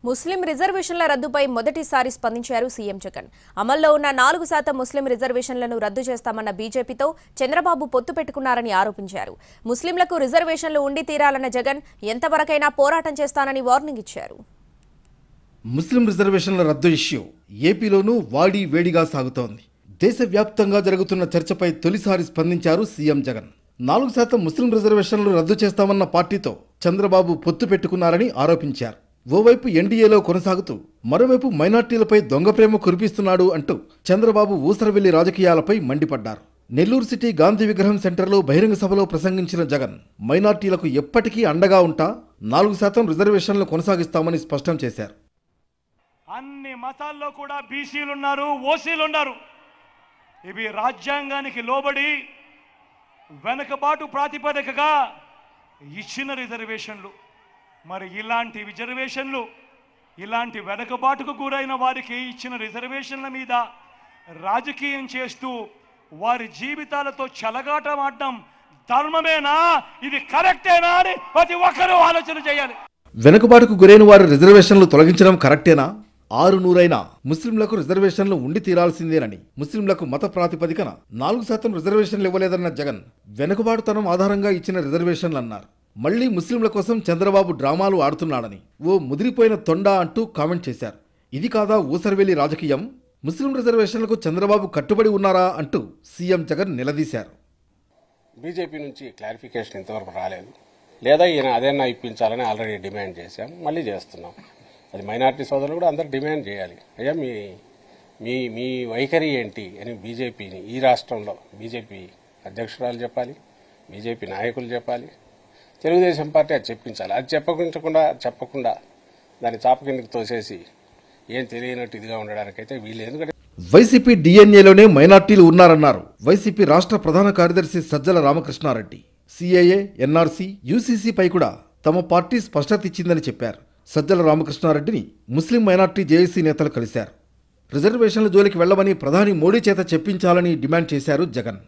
ముస్లిం రిజర్వేషన్ల రద్దుపై మొదటిసారి స్పందించారు సీఎం జగన్. అమల్లో ఉన్న 4% ముస్లిం రిజర్వేషన్లను రద్దు చేస్తామన్న బీజేపీతో చంద్రబాబు పొత్తు పెట్టుకున్నారని ఆరోపించారు. ముస్లింలకు రిజర్వేషన్లు ఉండి తీరాలన్న జగన్ ఎంతవరకైనా పోరాటం చేస్తానని వార్నింగ్ ఇచ్చారు. ముస్లిం రిజర్వేషన్ల రద్దు ఇష్యూ ఏపీలోనూ వాడి వేడిగా సాగుతోంది. దేశవ్యాప్తంగా జరుగుతున్న చర్చపై తొలిసారి స్పందించారు సీఎం జగన్. 4% ముస్లిం రిజర్వేషన్లు రద్దు చేస్తామన్న పార్టీతో చంద్రబాబు పొత్తు పెట్టుకున్నారని ఆరోపించారు. ఓవైపు ఎన్డీఏలో కొనసాగుతూ మరోవైపు మైనార్టీలపై దొంగ ప్రేమ కురిపిస్తున్నాడు అంటూ చంద్రబాబు ఊసరవెల్లి రాజకీయాలపై మండిపడ్డారు. నెల్లూరు సిటీ గాంధీ విగ్రహం సెంటర్లో బహిరంగ సభలో ప్రసంగించిన జగన్ మైనార్టీలకు ఎప్పటికీ అండగా ఉంటా 4% రిజర్వేషన్లు కొనసాగిస్తామని స్పష్టం చేశారు. అన్ని మతాల్లో కూడా బీసీలున్నారు, ఓసీలున్నారు. ఇవి రాజ్యాంగానికి లోబడి వెనుకబాటు ప్రాతిపదికగా ఇచ్చిన రిజర్వేషన్లు. మరి ఇలాంటి రిజర్వేషన్లు, ఇలాంటి వెనుకబాటుకు గురైన వారికి ఇచ్చిన రిజర్వేషన్ల మీద రాజకీయం చేస్తూ వారి జీవితాలతో చెలగాటమాడడం ధర్మమేనా, ఇది కరెక్టేనా అని ప్రతి ఒక్కరూ ఆలోచన చేయాలి. వెనుకబాటుకు గురైన వారి రిజర్వేషన్లు తొలగించడం కరెక్టేనా? 600 ముస్లింలకు రిజర్వేషన్లు ఉండి తీరాల్సిందేనని, ముస్లింలకు మత ప్రాతిపదికన 4% రిజర్వేషన్లు ఇవ్వలేదన్న జగన్ వెనుకబాటుతనం ఆధారంగా ఇచ్చిన రిజర్వేషన్లు అన్నారు. మళ్లీ ముస్లింల కోసం చంద్రబాబు డ్రామాలు ఆడుతున్నాడని, ఓ ముదిరిపోయిన తొండా అంటూ కామెంట్ చేశారు. ఇది కాదా ఊసరవెల్లి రాజకీయం? ముస్లిం రిజర్వేషన్లకు చంద్రబాబు కట్టుబడి ఉన్నారా అంటూ సీఎం జగన్ నిలదీశారు. బీజేపీ నుంచి క్లారిఫికేషన్ ఇంతవరకు రాలేదు, లేదా ఈయన అదేనా ఇప్పించాలని ఆల్రెడీ డిమాండ్ చేశాం, మళ్ళీ చేస్తున్నాం. అది మైనార్టీ సోదరులు కూడా అందరూ డిమాండ్ చేయాలి. అయ్యా మీ మీ మీ వైఖరి ఏంటి అని బీజేపీని, ఈ రాష్ట్రంలో బీజేపీ అధ్యక్షురాలు చెప్పాలి, బీజేపీ నాయకులు చెప్పాలి, తెలుగుదేశం పార్టీ అది చెప్పించాలి. అది చెప్పకుండా దాన్ని చాప కిందకి తోసేసి ఏం తెలియనట్టు ఇదిగా ఉండడానికైతే వీళ్ళు. ఎందుకంటే వైసీపీ డిఎన్ఏలోనే మైనార్టీలు ఉన్నారన్నారు వైసీపీ రాష్ట్ర ప్రధాన కార్యదర్శి సజ్జల రామకృష్ణారెడ్డి. సిఏఏ, ఎన్ఆర్సీ, యూసీసీపై కూడా తమ పార్టీ స్పష్టత ఇచ్చిందని చెప్పారు. సజ్జల రామకృష్ణారెడ్డిని ముస్లిం మైనార్టీ జేఏసీ నేతలు కలిశారు. రిజర్వేషన్ల జోలికి వెళ్లమని ప్రధాని మోడీ చేత చెప్పించాలని డిమాండ్ చేశారు జగన్.